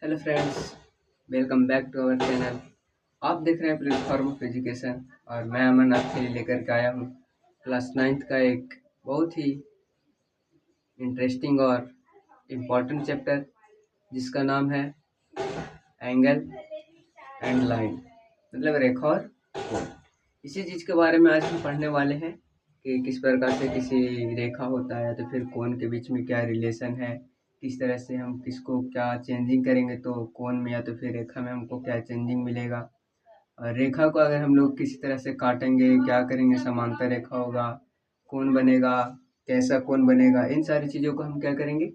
Hello friends, welcome back to our channel. आप देख रहे हैं प्लेटफॉर्म ऑफ एजुकेशन और मैं अमन आपके लिए लेकर के आया हूँ क्लास 9th का एक बहुत ही इंटरेस्टिंग और इम्पॉर्टेंट चैप्टर जिसका नाम है एंगल एंड लाइन, मतलब रेखा और कोण। इसी चीज़ के बारे में आज हम पढ़ने वाले हैं कि किस प्रकार से किसी रेखा होता है तो फिर कोण के बीच में क्या रिलेशन है, किस तरह से हम किसको क्या चेंजिंग करेंगे तो कोण में या तो फिर रेखा में हमको क्या चेंजिंग मिलेगा। और रेखा को अगर हम लोग किसी तरह से काटेंगे क्या करेंगे, समांतर रेखा होगा, कोण बनेगा, कैसा कोण बनेगा, इन सारी चीज़ों को हम क्या करेंगे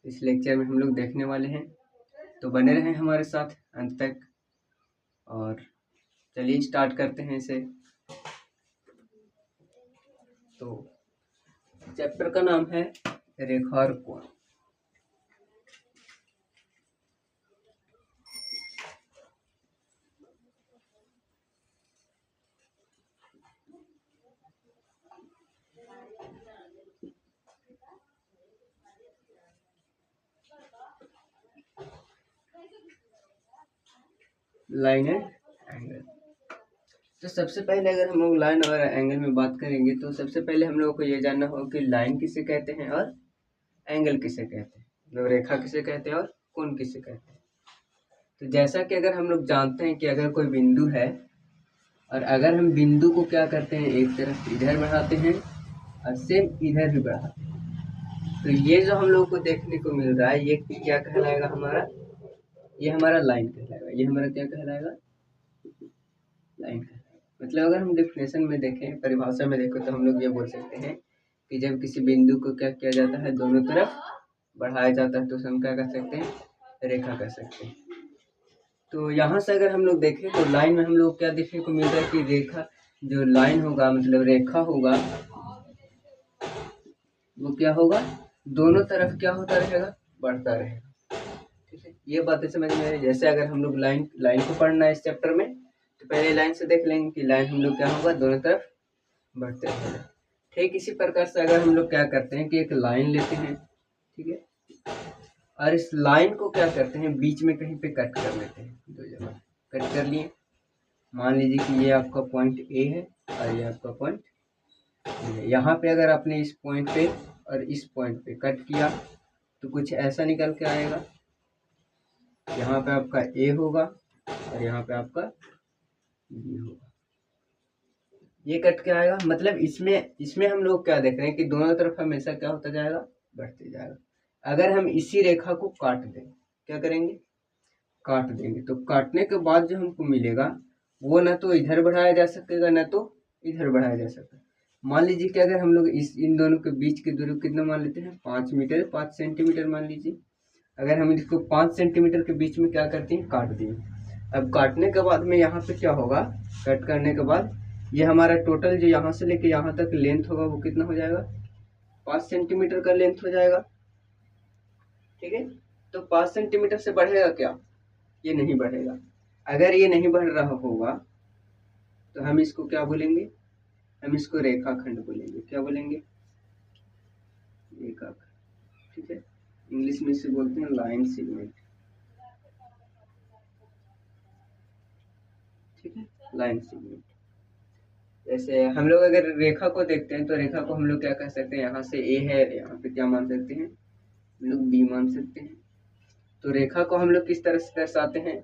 इस लेक्चर में हम लोग देखने वाले हैं। तो बने रहें हमारे साथ अंत तक और चलिए स्टार्ट करते हैं इसे। तो चैप्टर का नाम है रेखा और कोण। Line and angle. तो सबसे पहले अगर हम लोग लाइन और एंगल में बात करेंगे तो सबसे पहले हम लोगों को ये जानना होगा कि लाइन किसे कहते हैं और एंगल किसे कहते हैं, मतलब रेखा किसे कहते हैं और कोण किसे कहते हैं। तो जैसा कि अगर हम लोग जानते हैं कि अगर कोई बिंदु है और अगर हम बिंदु को क्या करते हैं एक तरफ इधर बढ़ाते हैं और सेम इधर भी बढ़ाते हैं तो ये जो हम लोगों को देखने को मिल रहा है ये क्या कहलाएगा, हमारा ये हमारा लाइन कहलाएगा। ये हमारा क्या कहलाएगा, लाइन कहलाएगा। मतलब अगर हम डेफिनेशन में देखें, परिभाषा में देखें तो हम लोग ये बोल सकते हैं कि जब किसी बिंदु को क्या किया जाता है दोनों तरफ बढ़ाया जाता है तो उसे हम क्या कह सकते हैं, रेखा कह सकते हैं। तो यहाँ से अगर हम लोग देखें तो लाइन में हम लोग क्या देखने को मिल रहा है कि रेखा जो लाइन होगा मतलब रेखा होगा वो क्या होगा, दोनों तरफ क्या होता रहेगा, बढ़ता रहेगा। ठीक है, ये बातें समझ में आ रही है। जैसे अगर हम लोग लाइन को पढ़ना है इस चैप्टर में तो पहले लाइन से देख लेंगे कि लाइन हम लोग क्या होगा, दोनों तरफ बढ़ते रहेगा। ठीक इसी प्रकार से अगर हम लोग क्या करते हैं कि एक लाइन लेते हैं, ठीक है, और इस लाइन को क्या करते हैं बीच में कहीं पे कट कर लेते हैं, दो जगह कट कर लिए। मान लीजिए कि ये आपका पॉइंट ए है और ये आपका पॉइंट बी है। यहाँ पे अगर आपने इस पॉइंट पे और इस पॉइंट पे कट किया तो कुछ ऐसा निकल के आएगा। यहाँ पे आपका ए होगा और यहाँ पे आपका बी होगा। ये कट के आएगा, मतलब इसमें हम लोग क्या देख रहे हैं कि दोनों तरफ हमेशा क्या होता जाएगा, बढ़ते जाएगा। अगर हम इसी रेखा को काट दें, क्या करेंगे, काट देंगे, तो काटने के बाद जो हमको मिलेगा वो ना तो इधर बढ़ाया जा सकेगा ना तो इधर बढ़ाया जा सकेगा। मान लीजिए कि अगर हम लोग इन दोनों के बीच की दूरी कितना मान लेते हैं, 5 मीटर 5 सेंटीमीटर मान लीजिए। अगर हम इसको 5 सेंटीमीटर के बीच में क्या करते हैं, काट दिए। अब काटने के बाद में यहाँ पे क्या होगा, कट करने के बाद ये हमारा टोटल जो यहाँ से लेके यहाँ तक लेंथ होगा वो कितना हो जाएगा, 5 सेंटीमीटर का लेंथ हो जाएगा। ठीक है, तो 5 सेंटीमीटर से बढ़ेगा क्या, ये नहीं बढ़ेगा। अगर ये नहीं बढ़ रहा होगा तो हम इसको क्या बोलेंगे, हम इसको रेखाखंड बोलेंगे। क्या बोलेंगे, रेखाखंड। ठीक है, इंग्लिश में इसे बोलते हैं लाइन सेगमेंट। ठीक है, लाइन सेगमेंट। जैसे हम लोग अगर रेखा को देखते हैं तो रेखा को हम लोग क्या कह सकते हैं, यहाँ से ए है, यहाँ पे क्या मान सकते हैं हम लोग, बी मान सकते हैं। तो रेखा को हम लोग किस तरह से दर्शाते हैं,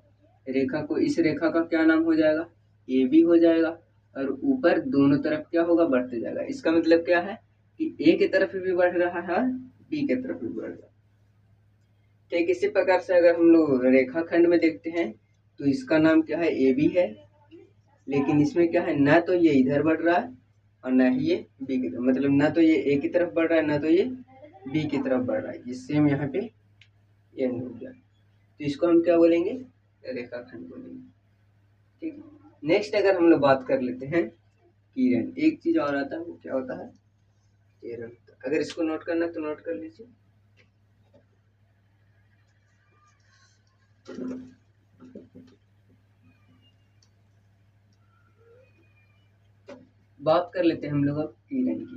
रेखा को, इस रेखा का क्या नाम हो जाएगा, ए बी हो जाएगा और ऊपर दोनों तरफ क्या होगा, बढ़ते जाएगा। इसका मतलब क्या है कि ए की तरफ भी बढ़ रहा है और बी की तरफ भी बढ़ रहा है। ठीक इसी प्रकार से अगर हम लोग रेखाखंड में देखते हैं तो इसका नाम क्या है, ए बी है, लेकिन इसमें क्या है, ना तो ये इधर बढ़ रहा है और ना ही ये बी की तरफ, मतलब ना तो ये ए की तरफ बढ़ रहा है ना तो ये बी की तरफ बढ़ रहा है। जिससे हम यहाँ पे एंड हो गया, तो इसको हम क्या बोलेंगे, रेखाखंड बोलेंगे। ठीक, नेक्स्ट अगर हम लोग बात कर लेते हैं किरण, एक चीज और आता है वो क्या होता है, किरण। अगर इसको नोट करना तो नोट कर लीजिए। बात कर लेते हैं हम लोग अब किरण की।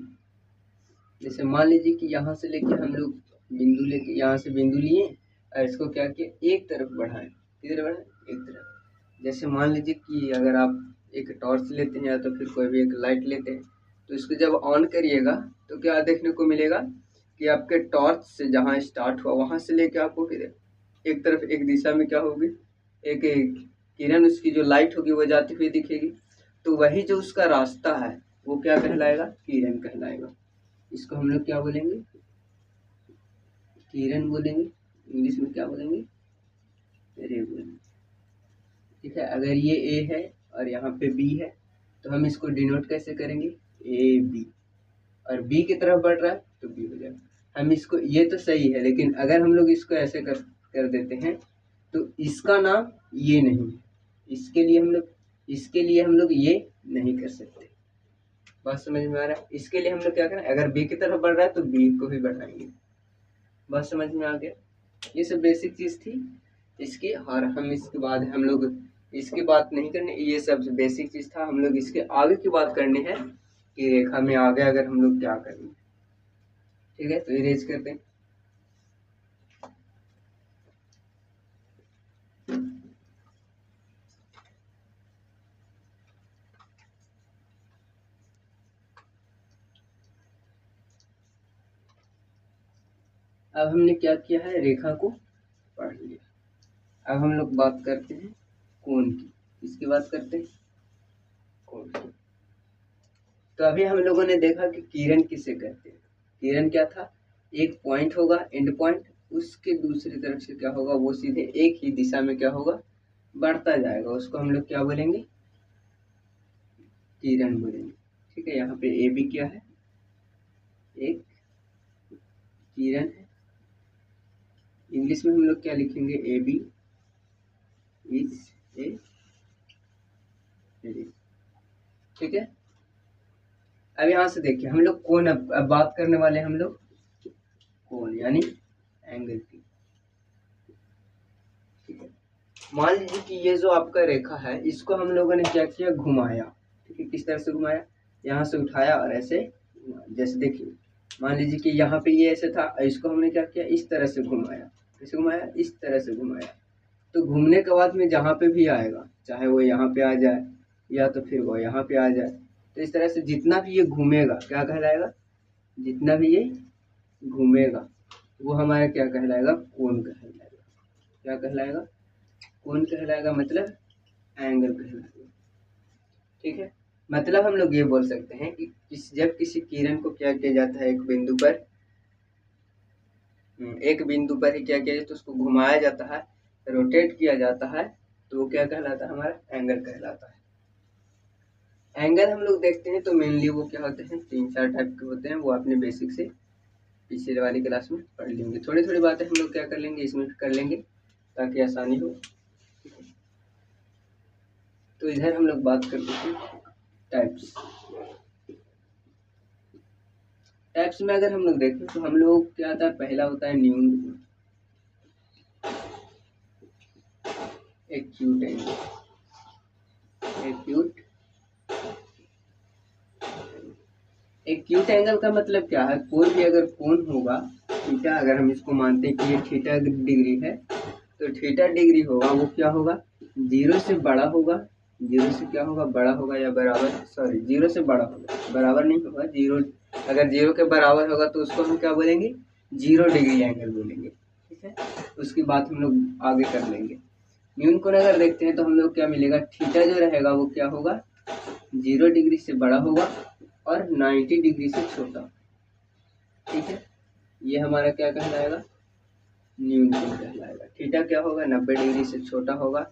जैसे मान लीजिए कि यहाँ से लेके हम लोग बिंदु लेके यहाँ से बिंदु लिए और इसको क्या किया, एक तरफ बढ़ाएं। किधर बढ़ाएं, एक तरफ। जैसे मान लीजिए कि अगर आप एक टॉर्च लेते हैं या तो फिर कोई भी एक लाइट लेते हैं, तो इसको जब ऑन करिएगा तो क्या देखने को मिलेगा कि आपके टॉर्च से जहाँ स्टार्ट हुआ वहां से लेके आपको किधर एक तरफ एक दिशा में क्या होगी, एक किरण, उसकी जो लाइट होगी वो जाती हुई दिखेगी। तो वही जो उसका रास्ता है वो क्या कहलाएगा, किरण कहलाएगा। इसको हम लोग क्या बोलेंगे, किरण बोलेंगे। इंग्लिश में क्या बोलेंगे, रे बोलेंगे। ठीक है, अगर ये ए है और यहाँ पे बी है तो हम इसको डिनोट कैसे करेंगे, ए बी, और बी की तरफ बढ़ रहा है तो बी हो जाएगा। हम इसको, ये तो सही है, लेकिन अगर हम लोग इसको ऐसे कर देते हैं तो इसका नाम ये नहीं है, इसके लिए हम लोग ये नहीं कर सकते। बात समझ में आ रहा है। इसके लिए हम लोग क्या करें, अगर बी की तरफ बढ़ रहा है तो बी को भी बढ़ाएंगे। बात समझ में आ गया। ये सब बेसिक चीज थी इसकी, और हम इसके बाद हम लोग इसकी बात नहीं करने, ये सब बेसिक चीज था। हम लोग इसके आगे की बात करनी है कि रेखा में आगे अगर हम लोग क्या करेंगे। ठीक है, तो इरेज करते हैं। अब हमने क्या किया है, रेखा को पढ़ लिया। अब हम लोग बात करते हैं कोण की। किसकी बात करते हैं, कोण की। तो अभी हम लोगों ने देखा कि किरण किसे कहते हैं। किरण क्या था, एक पॉइंट होगा, एंड पॉइंट, उसके दूसरी तरफ से क्या होगा, वो सीधे एक ही दिशा में क्या होगा, बढ़ता जाएगा। उसको हम लोग क्या बोलेंगे, किरण बोलेंगे। ठीक है, यहाँ पे ए बी क्या है, एक किरण है। इंग्लिश में हम लोग क्या लिखेंगे, ए बी इज ए रे। ठीक है, अब यहाँ से देखिए हम लोग कोण, अब बात करने वाले हम लोग कोण यानी एंगल की। ठीक है, मान लीजिए कि ये जो आपका रेखा है इसको हम लोगों ने क्या किया, घुमाया। ठीक है, किस तरह से घुमाया, यहाँ से उठाया और ऐसे, जैसे देखिए मान लीजिए कि यहाँ पे ये ऐसे था, इसको हमने क्या किया, इस तरह से घुमाया। कैसे घुमाया, इस तरह से घुमाया। तो घूमने के बाद में जहाँ पे भी आएगा, चाहे वो यहाँ पे आ जाए या तो फिर वो यहाँ पे आ जाए, तो इस तरह से जितना भी ये घूमेगा क्या कहलाएगा, जितना भी ये घूमेगा वो हमारा क्या कहलाएगा, कोण कहलाएगा। क्या कहलाएगा, कोण कहलाएगा, मतलब एंगल कहलाएगा। ठीक है, मतलब हम लोग ये बोल सकते हैं कि जब किसी किरण को क्या किया जाता है, एक बिंदु पर ही क्या किया जाता है, उसको घुमाया जाता है, रोटेट किया जाता है, तो वो क्या कहलाता है, हमारा एंगल कहलाता है। एंगल हम लोग देखते हैं तो मेनली वो क्या होते हैं, 3-4 टाइप के होते हैं। वो अपने बेसिक से पिछले वाली क्लास में पढ़ लेंगे। थोड़ी थोड़ी बातें हम लोग क्या कर लेंगे, इसमें कर लेंगे ताकि आसानी हो। तो इधर हम लोग बात करते हैं टाइप्स। टाइप्स में अगर हम लोग देखें तो हम लोग क्या आता है, पहला होता है न्यून, acute angle. Acute acute angle का मतलब क्या है, कोई भी अगर कोण होगा, थीटा, अगर हम इसको मानते हैं कि ये थीटा डिग्री है, तो थीटा डिग्री होगा वो क्या होगा, जीरो से बड़ा होगा। जीरो से क्या होगा, बड़ा होगा या बराबर, सॉरी जीरो से बड़ा होगा, बराबर नहीं होगा। जीरो, अगर जीरो के बराबर होगा तो उसको हम क्या बोलेंगे, 0 डिग्री एंगल बोलेंगे। ठीक है, उसकी बात हम लोग आगे कर लेंगे। न्यून कोण अगर देखते हैं तो हम लोग क्या मिलेगा, थीटा जो रहेगा वो क्या होगा, 0 डिग्री से बड़ा होगा और 90 डिग्री से छोटा। ठीक है, ये हमारा क्या कहलाएगा, न्यून कोण कहलाएगा। थीटा क्या होगा, 90 डिग्री से छोटा होगा,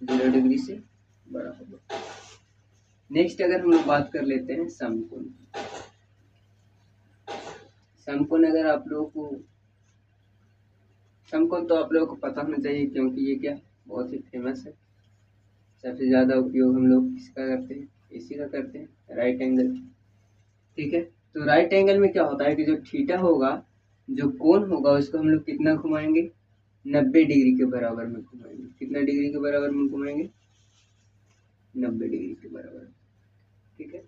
0 डिग्री से बड़ा होगा। नेक्स्ट अगर हम लोग बात कर लेते हैं समकोण। समकोण अगर आप लोगों को, समकोण तो आप लोगों को पता होना चाहिए क्योंकि ये क्या बहुत ही फेमस है। सबसे ज़्यादा उपयोग हम लोग किसका करते हैं, इसी का करते हैं, राइट एंगल। ठीक है, तो राइट एंगल में क्या होता है कि जो थीटा होगा, जो कोण होगा, उसको हम लोग कितना घुमाएंगे, 90 डिग्री के बराबर में घुमाएंगे। कितना डिग्री के बराबर में घुमाएंगे, 90 डिग्री के बराबर। ठीक है,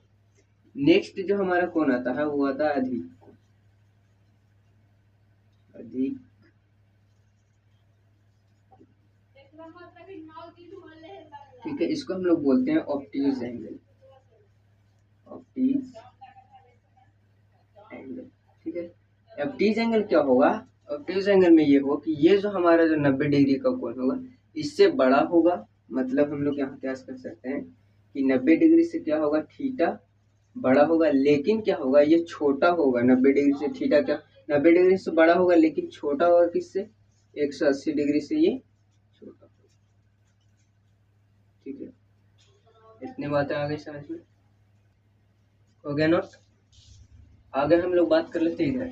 नेक्स्ट जो हमारा कोण आता है वो आता है अधिक कोण। अधिक ठीक है, इसको हम लोग बोलते हैं ऑब्ट्यूज एंगल, ऑब्ट्यूज एंगल। ठीक है, ऑब्ट्यूज एंगल क्या होगा, ऑब्ट्यूज एंगल में ये हो कि ये जो हमारा जो 90 डिग्री का कोण होगा इससे बड़ा होगा, मतलब हम लोग यहाँ क्या कर सकते हैं कि 90 डिग्री से क्या होगा, थीटा बड़ा होगा, लेकिन क्या होगा ये छोटा होगा। 90 डिग्री से थीटा क्या 90 डिग्री से बड़ा होगा, लेकिन छोटा होगा किससे, 180 डिग्री से ये छोटा होगा। ठीक है, इतनी बातें आ गई समझ में, हो गया नोट। आगे हम लोग बात कर लेते हैं, इधर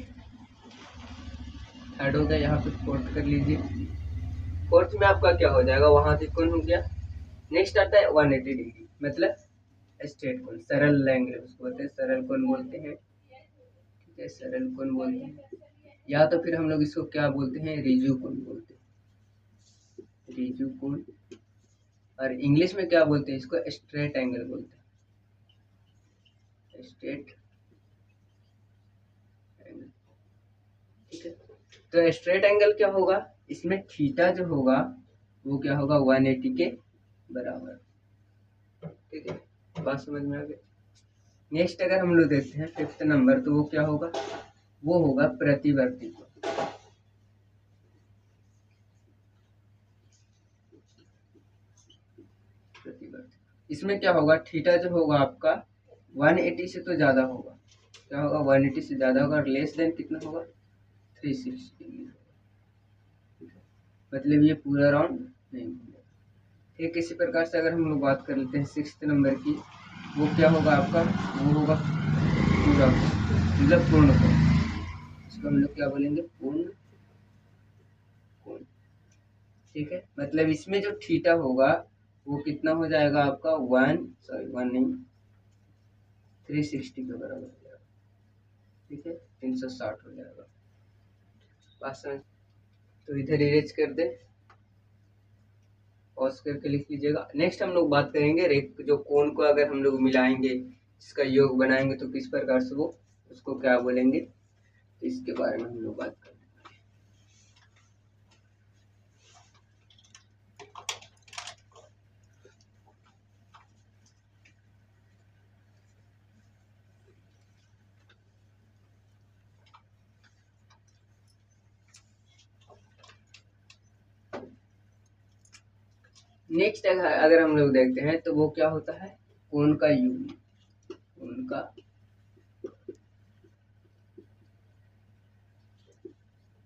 थर्ड हो गया, यहाँ पे फोर्थ कर लीजिए। फोर्थ में आपका क्या हो जाएगा, वहां से कौन हो गया। नेक्स्ट आता है 180 डिग्री, मतलब स्ट्रेट कोण, सरल एंगल उसको बोलते हैं, सरल कोण बोलते हैं। ठीक है, सरल कोण बोलते हैं, या तो फिर हम लोग इसको क्या बोलते हैं, रिजु कोण बोलते हैं, रिजु कोण। और इंग्लिश में क्या बोलते हैं इसको, स्ट्रेट एंगल बोलते हैं, स्ट्रेट एंगल। ठीक है, तो स्ट्रेट एंगल क्या होगा, इसमें थीटा जो होगा वो क्या होगा, 180 के बराबर। ठीक है, बात समझ में आ गई। नेक्स्ट अगर हम लोग देखते हैं 5th नंबर, तो वो क्या होगा, वो होगा प्रतिवर्ती कोण। प्रतिवर्ती, इसमें क्या होगा, थीटा जो होगा आपका 180 से तो ज्यादा होगा, क्या होगा 180 से ज्यादा होगा, और लेस देन कितना होगा, 360 डिग्री, मतलब ये पूरा राउंड नहीं होगा। ठीक, इसी प्रकार से अगर हम लोग बात कर लेते हैं 6th नंबर की, वो क्या होगा आपका, वो होगा पूरा मतलब पूर्ण कोण, इसको हम लोग क्या बोलेंगे, पूर्ण कोण। ठीक है, मतलब इसमें जो थीटा होगा वो कितना हो जाएगा आपका, 1 नहीं 360 के बराबर हो जाएगा। ठीक है, 360 हो जाएगा, बात समझ। तो इधर इरेज कर दे, पॉज करके लिख लीजिएगा। नेक्स्ट हम लोग बात करेंगे जो कोण को अगर हम लोग मिलाएंगे, इसका योग बनाएंगे तो किस प्रकार से वो उसको क्या बोलेंगे, तो इसके बारे में हम लोग बात करेंगे। नेक्स्ट अगर हम लोग देखते हैं तो वो क्या होता है, कोण का युग्म, कोण का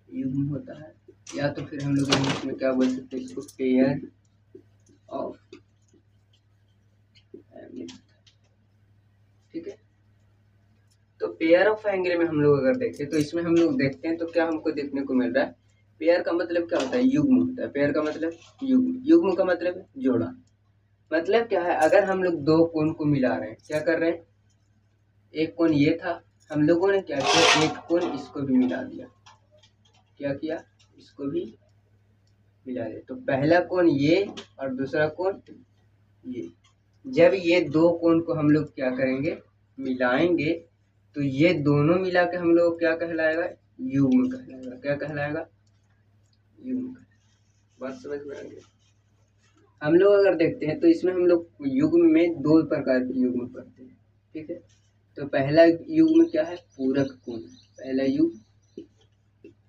युग्म होता है, या तो फिर हम लोग इंग्लिश में क्या बोल सकते हैं इसको, पेयर ऑफ एंगल। ठीक है, तो पेयर ऑफ एंगल में हम लोग अगर देखें तो इसमें हम लोग देखते हैं तो क्या हमको देखने को मिल रहा है, पेयर का मतलब क्या होता है, युग्म होता है। पेयर का मतलब युग्म, युग्म का मतलब जोड़ा। मतलब क्या है, अगर हम लोग दो कोण को मिला रहे हैं, क्या कर रहे हैं, एक कोण ये था, हम लोगों ने क्या किया, एक कोण इसको भी मिला दिया, क्या किया, इसको भी मिला दिया, तो पहला कोण ये और दूसरा कोण ये। जब ये दो कोण को हम लोग क्या करेंगे, मिलाएंगे, तो ये दोनों मिला के हम लोग क्या कहलाएगा, युग्म कहलाएगा। क्या कहलाएगा, युग्म। बात समझ में आ गई। हम लोग अगर देखते हैं तो इसमें हम लोग युग्म में दो प्रकार के युग्म पढ़ते हैं। ठीक है, तो पहला युग्म क्या है, पूरक कोण। पहला युग्म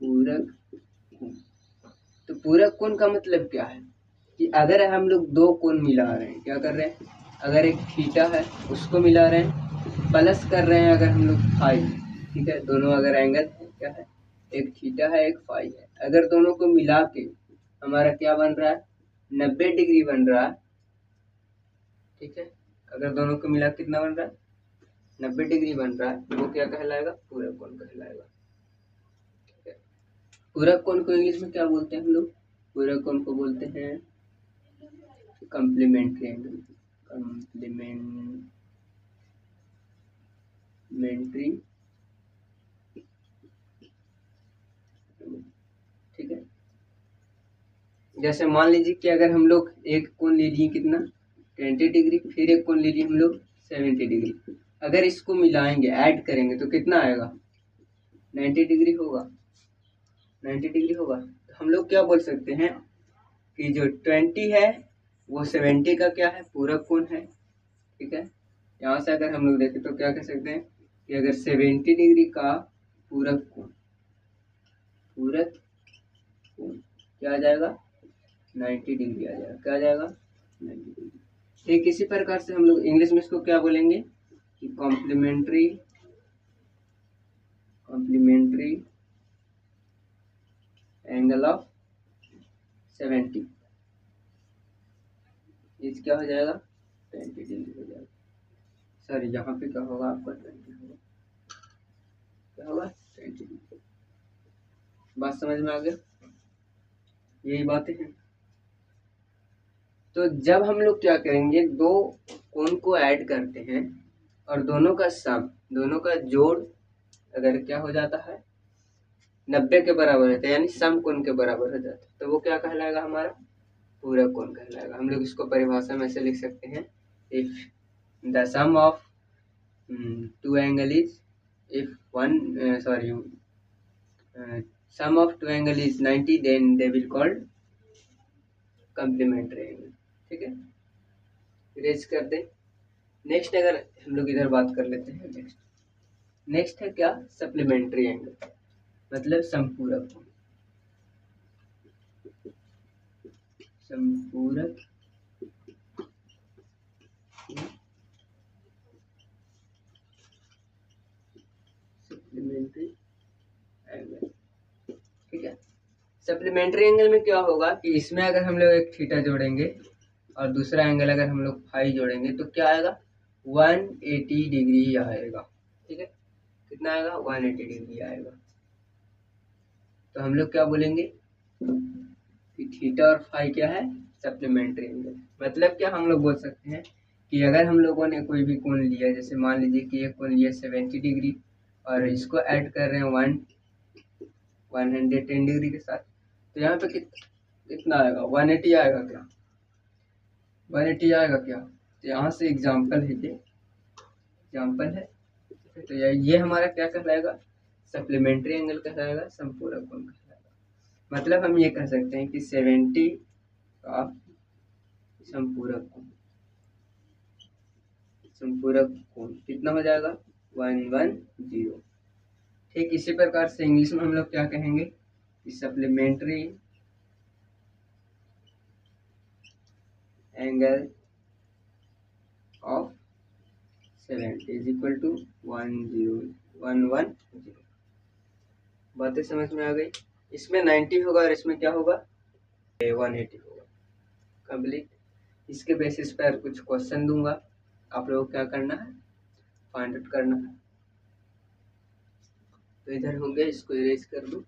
पूरक कोण। तो पूरक कोण का मतलब क्या है कि अगर हम लोग दो कोण मिला रहे हैं, क्या कर रहे हैं, अगर एक थीटा है उसको मिला रहे हैं, प्लस कर रहे हैं अगर हम लोग फाई। ठीक है, दोनों अगर एंगल है, क्या है, एक थीटा है एक फाई है, अगर दोनों को मिला के हमारा क्या बन रहा है, 90 डिग्री बन रहा है। ठीक है, अगर दोनों को मिला कितना बन रहा है, 90 डिग्री बन रहा है, तो वो क्या कहलाएगा, पूरक कोण कहलाएगा। ठीक है, पूरक कोण को इंग्लिश में क्या बोलते हैं हम लोग, पूरक कोण को बोलते हैं कॉम्प्लीमेंट्री एंगल, कॉम्प्लीमेंट्री। ठीक है, जैसे मान लीजिए कि अगर हम लोग एक कोण ले लिए कितना, 20 डिग्री, फिर एक कोण ले लिए हम लोग 70 डिग्री, अगर इसको मिलाएंगे ऐड करेंगे तो कितना आएगा, 90 डिग्री होगा, 90 डिग्री होगा। तो हम लोग क्या बोल सकते हैं, कि जो 20 है वो 70 का क्या है, पूरक कोण है। ठीक है, यहाँ से अगर हम लोग देखें तो क्या कह सकते हैं कि अगर 70 डिग्री का पूरक कोण क्या आ जाएगा, 90 डिग्री आ जाएगा। क्या आ जाएगा, 90 डिग्री। ठीक इसी प्रकार से हम लोग इंग्लिश में इसको क्या बोलेंगे कि कॉम्प्लीमेंट्री एंगल ऑफ 70, इस क्या हो जाएगा, 20 डिग्री हो जाएगा। सॉरी, यहाँ पे क्या होगा आपका 20 होगा, क्या होगा 20 डिग्री। बात समझ में आ गया, यही बातें हैं। तो जब हम लोग क्या करेंगे, दो कोण को ऐड करते हैं और दोनों का सम, दोनों का जोड़ अगर क्या हो जाता है 90 के बराबर होता है, यानी सम कोण के बराबर हो जाता है, तो वो क्या कहलाएगा, हमारा पूरक कोण कहलाएगा। हम लोग इसको परिभाषा में से लिख सकते हैं, if the sum of two angle is, if one sum of two angle is 90, then they will called complementary angle। ठीक है, इरेज कर दे। नेक्स्ट अगर हम लोग इधर बात कर लेते हैं, नेक्स्ट है क्या, सप्लीमेंट्री एंगल, मतलब संपूरक कोण। संपूरक सप्लीमेंट्री एंगल। ठीक है, सप्लीमेंट्री एंगल में क्या होगा कि इसमें अगर हम लोग एक थीटा जोड़ेंगे और दूसरा एंगल अगर हम लोग फाई जोड़ेंगे तो क्या आएगा, 180 डिग्री आएगा। ठीक है, कितना आएगा, 180 डिग्री आएगा। तो हम लोग क्या बोलेंगे कि थीटा और फाई क्या है, सप्लीमेंट्री एंगल। मतलब क्या हम लोग बोल सकते हैं कि अगर हम लोगों ने कोई भी कोण लिया, जैसे मान लीजिए कि एक कोण लिया 70 डिग्री और इसको ऐड कर रहे हैं 110 डिग्री के साथ, तो यहाँ पे कितना आएगा, 180 आएगा क्या, 180 आएगा क्या। तो यहाँ से एग्जाम्पल है, ये एग्जाम्पल है। तो ये हमारा क्या कहलाएगा, सप्लीमेंट्री एंगल कहलाएगा, संपूरक कोण कहलाएगा। मतलब हम ये कह सकते हैं कि 70 का संपूरक कोण कितना हो जाएगा, 110। ठीक इसी प्रकार से इंग्लिश में हम लोग क्या कहेंगे कि supplementary angle of 70 is equal to 110। बातें समझ में आ गई। इसमें 90 होगा और इसमें क्या होगा, 180 होगा। कंप्लीट। इसके बेसिस पर कुछ क्वेश्चन दूंगा, आप लोगों को क्या करना है, फाइंड आउट करना है। तो इधर हो गया, इसको इरेज कर दूं।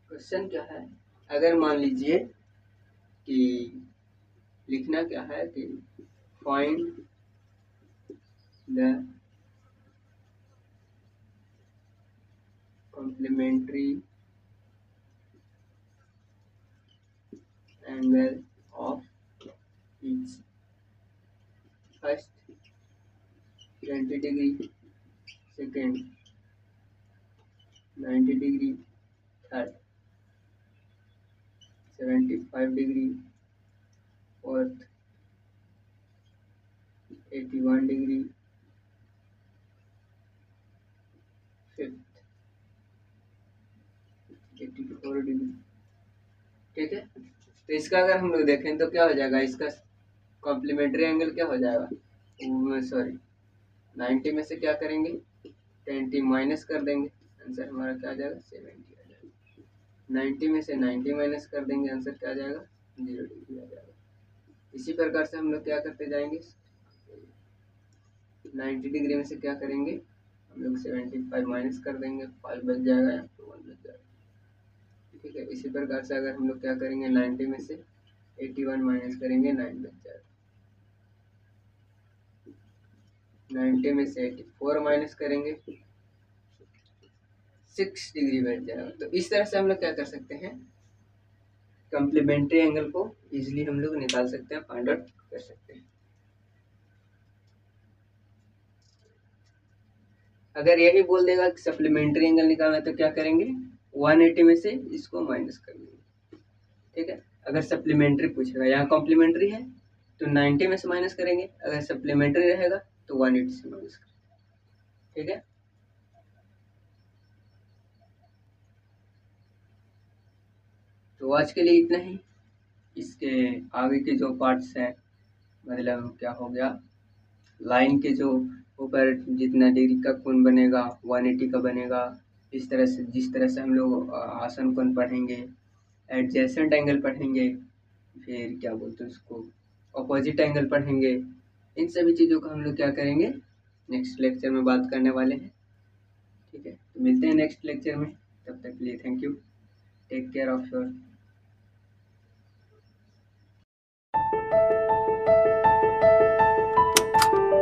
क्वेश्चन क्या है, अगर मान लीजिए कि लिखना क्या है कि find the complementary angle of each, first 20 degree, second 90 degree, third 75 degree, fourth 81 degree, fifth 84 degree. ठीक है, तो इसका अगर हम लोग देखें तो क्या हो जाएगा, इसका कॉम्प्लीमेंट्री एंगल क्या हो जाएगा, सॉरी 90 में से क्या करेंगे 20 माइनस कर देंगे, आंसर हमारा क्या आ जाएगा, 70 आ जाएगा। 90 में से 90 माइनस कर देंगे, आंसर क्या आ जाएगा, 0 डिग्री आ जाएगा। इसी प्रकार से हम लोग क्या करते जाएंगे, 90 डिग्री में से क्या करेंगे हम लोग 75 माइनस कर देंगे, 5 बच जाएगा या तो 1 बच जाएगा। ठीक है, इसी प्रकार से अगर हम लोग क्या करेंगे 90 में से 81 माइनस करेंगे, 9 बच जाएगा। 90 में से 84 माइनस करेंगे, 6 डिग्री बच जाएगा। तो इस तरह से हम लोग क्या कर सकते हैं, कम्प्लीमेंट्री एंगल को इजीली हम लोग निकाल सकते हैं, फाइंड आउट कर सकते हैं। अगर यही बोल देगा कि सप्लीमेंट्री एंगल निकालना तो क्या करेंगे, 180 में से इसको माइनस कर देंगे। ठीक है, अगर सप्लीमेंट्री पूछेगा, यहाँ कॉम्प्लीमेंट्री है तो 90 में से माइनस करेंगे, अगर सप्लीमेंट्री रहेगा तो 180 से माइनस करेंगे। ठीक है, तो आज के लिए इतना ही। इसके आगे के जो पार्ट्स हैं, मतलब क्या हो गया, लाइन के जो ऊपर जितना डिग्री का कोण बनेगा 180 का बनेगा, इस तरह से जिस तरह से हम लोग आसन कोण पढ़ेंगे, एडजेसेंट एंगल पढ़ेंगे, फिर क्या बोलते हैं उसको, अपोजिट एंगल पढ़ेंगे, इन सभी चीज़ों का हम लोग क्या करेंगे, नेक्स्ट लेक्चर में बात करने वाले हैं। ठीक है, तो मिलते हैं नेक्स्ट लेक्चर में, तब तक के लिए thank you, take care of your